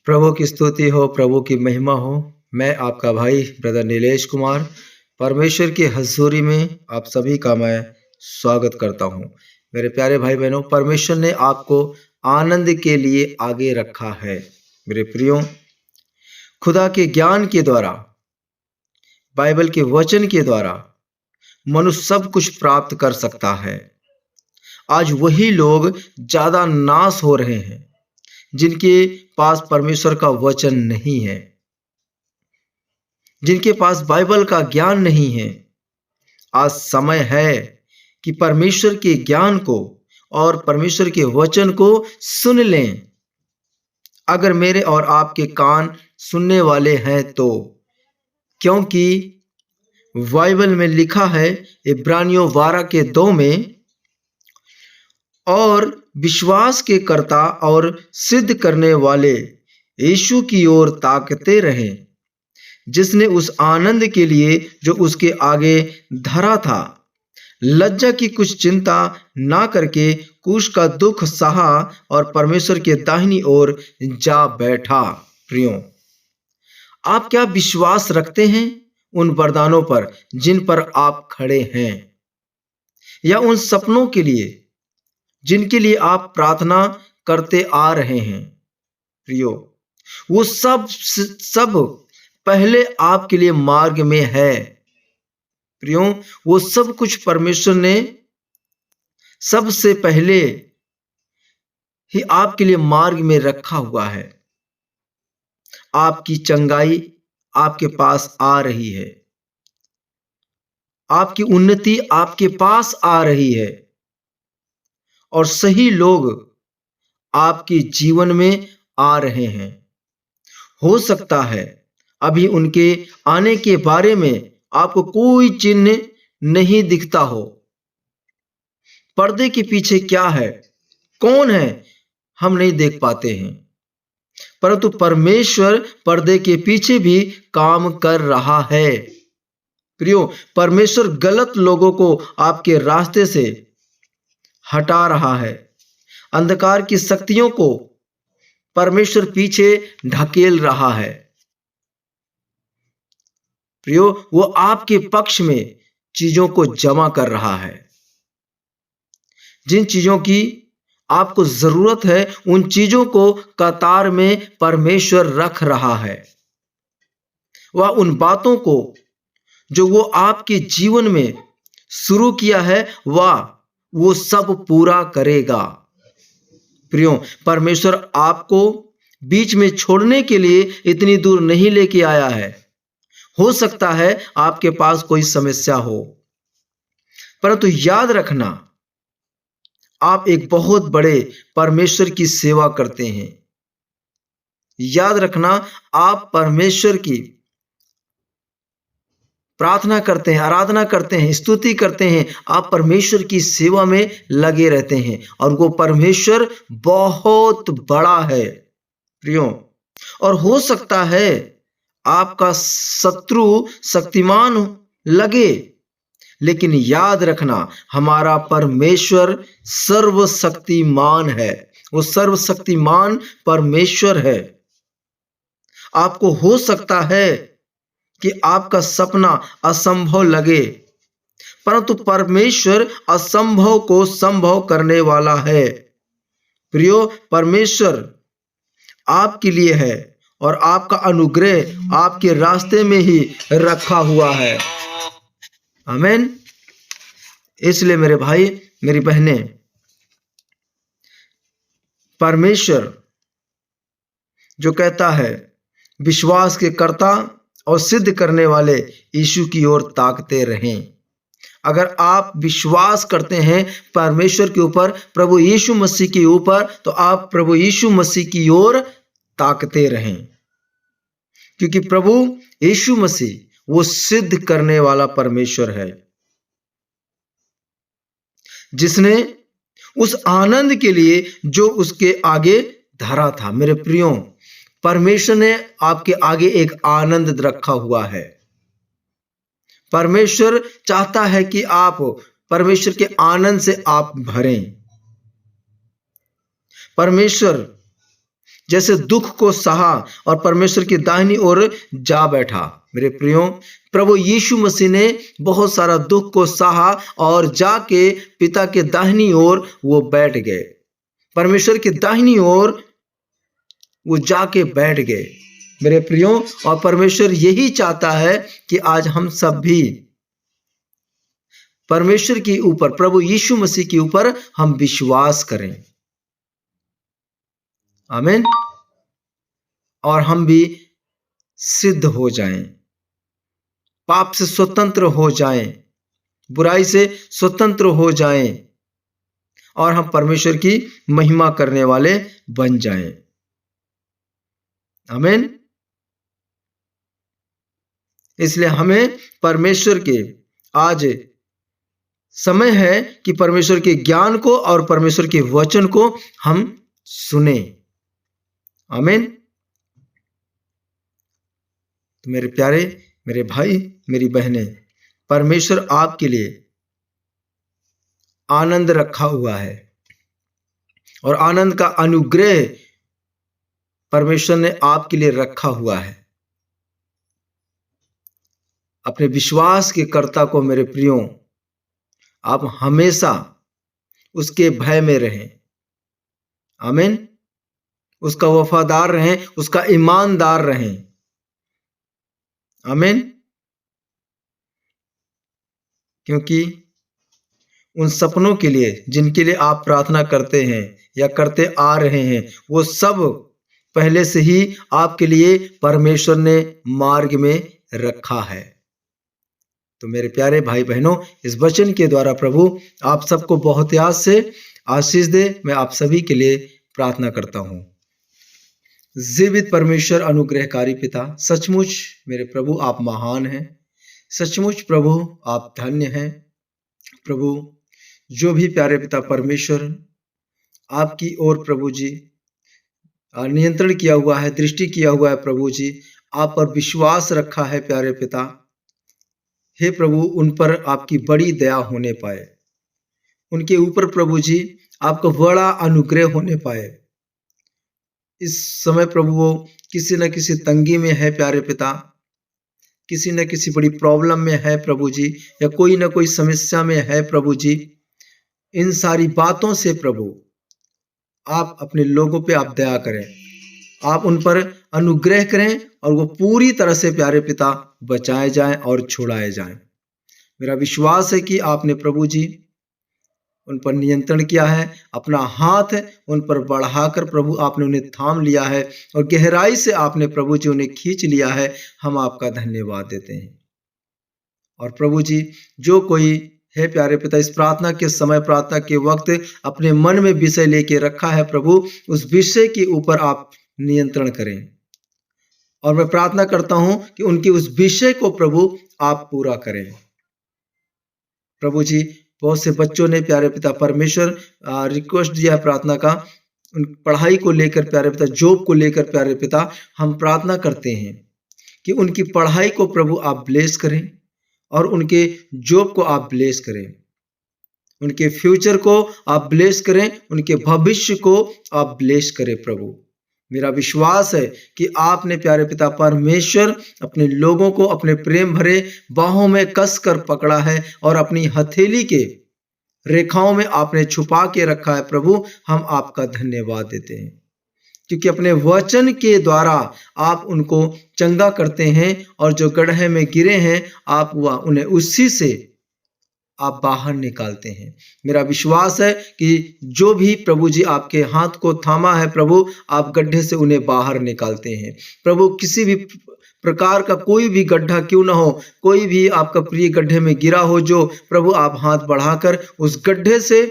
प्रभु की स्तुति हो, प्रभु की महिमा हो। मैं आपका भाई ब्रदर नीलेश कुमार परमेश्वर की हजूरी में आप सभी का मैं स्वागत करता हूं। मेरे प्यारे भाई बहनों, परमेश्वर ने आपको आनंद के लिए आगे रखा है। मेरे प्रियो, खुदा के ज्ञान के द्वारा, बाइबल के वचन के द्वारा मनुष्य सब कुछ प्राप्त कर सकता है। आज वही लोग ज्यादा नाश हो रहे हैं जिनके पास परमेश्वर का वचन नहीं है, जिनके पास बाइबल का ज्ञान नहीं है। आज समय है कि परमेश्वर के ज्ञान को और परमेश्वर के वचन को सुन लें। अगर मेरे और आपके कान सुनने वाले हैं तो, क्योंकि बाइबल में लिखा है इब्रानियों 12:2 में, और विश्वास के कर्ता और सिद्ध करने वाले यीशु की ओर ताकते रहें, जिसने उस आनंद के लिए जो उसके आगे धरा था लज्जा की कुछ चिंता ना करके क्रूस का दुख सहा और परमेश्वर के दाहिनी ओर जा बैठा। प्रियो, आप क्या विश्वास रखते हैं उन वरदानों पर जिन पर आप खड़े हैं, या उन सपनों के लिए जिनके लिए आप प्रार्थना करते आ रहे हैं? प्रियो, वो सब पहले आपके लिए मार्ग में है। प्रियो, वो सब कुछ परमेश्वर ने सबसे पहले ही आपके लिए मार्ग में रखा हुआ है। आपकी चंगाई आपके पास आ रही है, आपकी उन्नति आपके पास आ रही है, और सही लोग आपके जीवन में आ रहे हैं। हो सकता है अभी उनके आने के बारे में आपको कोई चिन्ह नहीं दिखता हो। पर्दे के पीछे क्या है, कौन है, हम नहीं देख पाते हैं, परंतु परमेश्वर पर्दे के पीछे भी काम कर रहा है। प्रियो, परमेश्वर गलत लोगों को आपके रास्ते से हटा रहा है। अंधकार की शक्तियों को परमेश्वर पीछे ढकेल रहा है। प्रियो, वो आपके पक्ष में चीजों को जमा कर रहा है। जिन चीजों की आपको जरूरत है उन चीजों को कतार में परमेश्वर रख रहा है। वह उन बातों को जो वो आपके जीवन में शुरू किया है वो सब पूरा करेगा। प्रियो, परमेश्वर आपको बीच में छोड़ने के लिए इतनी दूर नहीं लेके आया है। हो सकता है आपके पास कोई समस्या हो, परंतु याद रखना, आप एक बहुत बड़े परमेश्वर की सेवा करते हैं। याद रखना, आप परमेश्वर की प्रार्थना करते हैं, आराधना करते हैं, स्तुति करते हैं। आप परमेश्वर की सेवा में लगे रहते हैं, और वो परमेश्वर बहुत बड़ा है। प्रियो, और हो सकता है आपका शत्रु शक्तिमान लगे, लेकिन याद रखना, हमारा परमेश्वर सर्वशक्तिमान है। वो सर्वशक्तिमान परमेश्वर है। आपको हो सकता है कि आपका सपना असंभव लगे, परंतु परमेश्वर असंभव को संभव करने वाला है। प्रियो, परमेश्वर आपके लिए है, और आपका अनुग्रह आपके रास्ते में ही रखा हुआ है। आमीन। इसलिए मेरे भाई, मेरी बहनें, परमेश्वर जो कहता है विश्वास के कर्ता और सिद्ध करने वाले यीशु की ओर ताकते रहें। अगर आप विश्वास करते हैं परमेश्वर के ऊपर, प्रभु यीशु मसीह के ऊपर, तो आप प्रभु यीशु मसीह की ओर ताकते रहें, क्योंकि प्रभु यीशु मसीह वो सिद्ध करने वाला परमेश्वर है, जिसने उस आनंद के लिए जो उसके आगे धरा था। मेरे प्रियो, परमेश्वर ने आपके आगे एक आनंद रखा हुआ है। परमेश्वर चाहता है कि आप परमेश्वर के आनंद से आप भरें। परमेश्वर जैसे दुख को सहा और परमेश्वर की दाहिनी ओर जा बैठा। मेरे प्रियो, प्रभु यीशु मसीह ने बहुत सारा दुख को सहा और जाके पिता के दाहिनी ओर वो बैठ गए। परमेश्वर की दाहिनी ओर वो जाके बैठ गए। मेरे प्रियो, और परमेश्वर यही चाहता है कि आज हम सब भी परमेश्वर के ऊपर, प्रभु यीशु मसीह के ऊपर हम विश्वास करें। आमीन। और हम भी सिद्ध हो जाएं, पाप से स्वतंत्र हो जाएं, बुराई से स्वतंत्र हो जाएं और हम परमेश्वर की महिमा करने वाले बन जाएं। आमीन। इसलिए हमें परमेश्वर के आज समय है कि परमेश्वर के ज्ञान को और परमेश्वर के वचन को हम सुने। आमीन। तो मेरे प्यारे, मेरे भाई, मेरी बहनें, परमेश्वर आपके लिए आनंद रखा हुआ है और आनंद का अनुग्रह परमेश्वर ने आपके लिए रखा हुआ है। अपने विश्वास के कर्ता को मेरे प्रियो, आप हमेशा उसके भय में रहें। आमीन। उसका वफादार रहें, उसका ईमानदार रहें। आमीन। क्योंकि उन सपनों के लिए जिनके लिए आप प्रार्थना करते हैं या करते आ रहे हैं, वो सब पहले से ही आपके लिए परमेश्वर ने मार्ग में रखा है। तो मेरे प्यारे भाई बहनों, इस वचन के द्वारा प्रभु आप सबको बहुत याद से आशीष दे। मैं आप सभी के लिए प्रार्थना करता हूँ। जीवित परमेश्वर, अनुग्रहकारी पिता, सचमुच मेरे प्रभु आप महान हैं। सचमुच प्रभु आप धन्य हैं। प्रभु, जो भी प्यारे पिता परमेश्वर आपकी ओर प्रभु जी नियंत्रण किया हुआ है, दृष्टि किया हुआ है प्रभु जी, आप पर विश्वास रखा है प्यारे पिता, हे प्रभु उन पर आपकी बड़ी दया होने पाए, उनके ऊपर प्रभु जी आपका बड़ा अनुग्रह होने पाए। इस समय प्रभु वो किसी न किसी तंगी में है प्यारे पिता, किसी न किसी बड़ी प्रॉब्लम में है प्रभु जी, या कोई ना कोई समस्या में है प्रभु जी। इन सारी बातों से प्रभु आप अपने लोगों पे आप दया करें, आप उन पर अनुग्रह करें और वो पूरी तरह से प्यारे पिता बचाए जाएं और छुड़ाए जाएं। मेरा विश्वास है कि आपने प्रभु जी उन पर नियंत्रण किया है, अपना हाथ उन पर बढ़ाकर प्रभु आपने उन्हें थाम लिया है और गहराई से आपने प्रभु जी उन्हें खींच लिया है। हम आपका धन्यवाद देते हैं। और प्रभु जी, जो कोई है प्यारे पिता इस प्रार्थना के समय, प्रार्थना के वक्त अपने मन में विषय लेके रखा है प्रभु, उस विषय के ऊपर आप नियंत्रण करें। और मैं प्रार्थना करता हूं कि उनके उस विषय को प्रभु आप पूरा करें। प्रभु जी, बहुत से बच्चों ने प्यारे पिता परमेश्वर रिक्वेस्ट दिया प्रार्थना का, उन पढ़ाई को लेकर प्यारे पिता, जॉब को लेकर प्यारे पिता, हम प्रार्थना करते हैं कि उनकी पढ़ाई को प्रभु आप ब्लेस करें और उनके जॉब को आप ब्लेस करें, उनके फ्यूचर को आप ब्लेस करें, उनके भविष्य को आप ब्लेस करें। प्रभु, मेरा विश्वास है कि आपने प्यारे पिता परमेश्वर अपने लोगों को अपने प्रेम भरे बाहों में कस कर पकड़ा है और अपनी हथेली के रेखाओं में आपने छुपा के रखा है। प्रभु, हम आपका धन्यवाद देते हैं क्योंकि अपने वचन के द्वारा आप उनको चंगा करते हैं और जो गड्ढे में गिरे हैं आप उन्हें उसी से आप बाहर निकालते हैं। मेरा विश्वास है कि जो भी प्रभु जी आपके हाथ को थामा है प्रभु, आप गड्ढे से उन्हें बाहर निकालते हैं। प्रभु, किसी भी प्रकार का कोई भी गड्ढा क्यों ना हो, कोई भी आपका प्रिय गड्ढे में गिरा हो, जो प्रभु आप हाथ बढ़ाकर उस गड्ढे से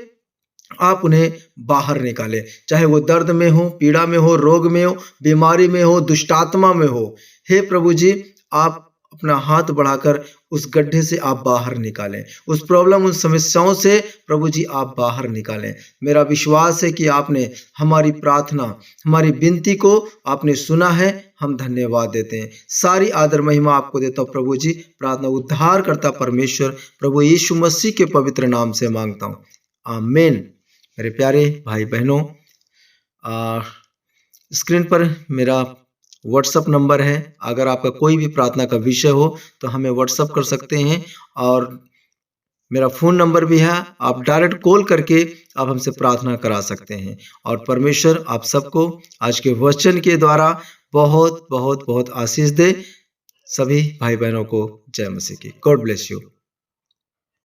आप उन्हें बाहर निकालें, चाहे वो दर्द में हो, पीड़ा में हो, रोग में हो, बीमारी में हो, दुष्टात्मा में हो। हे प्रभु जी, आप अपना हाथ बढ़ाकर उस गड्ढे से आप बाहर निकालें, उस प्रॉब्लम, उन समस्याओं से प्रभु जी आप बाहर निकालें। मेरा विश्वास है कि आपने हमारी प्रार्थना, हमारी विनती को आपने सुना है। हम धन्यवाद देते हैं। सारी आदर महिमा आपको देता हूँ प्रभु जी। प्रार्थना उद्धार करता परमेश्वर प्रभु यीशु मसीह के पवित्र नाम से मांगता हूँ, आमीन। मेरे प्यारे भाई बहनों, स्क्रीन पर मेरा व्हाट्सएप नंबर है। अगर आपका कोई भी प्रार्थना का विषय हो तो हमें व्हाट्सएप कर सकते हैं, और मेरा फ़ोन नंबर भी है। आप डायरेक्ट कॉल करके आप हमसे प्रार्थना करा सकते हैं। और परमेश्वर आप सबको आज के वचन के द्वारा बहुत बहुत बहुत आशीष दे। सभी भाई बहनों को जय मसीह की। God bless you.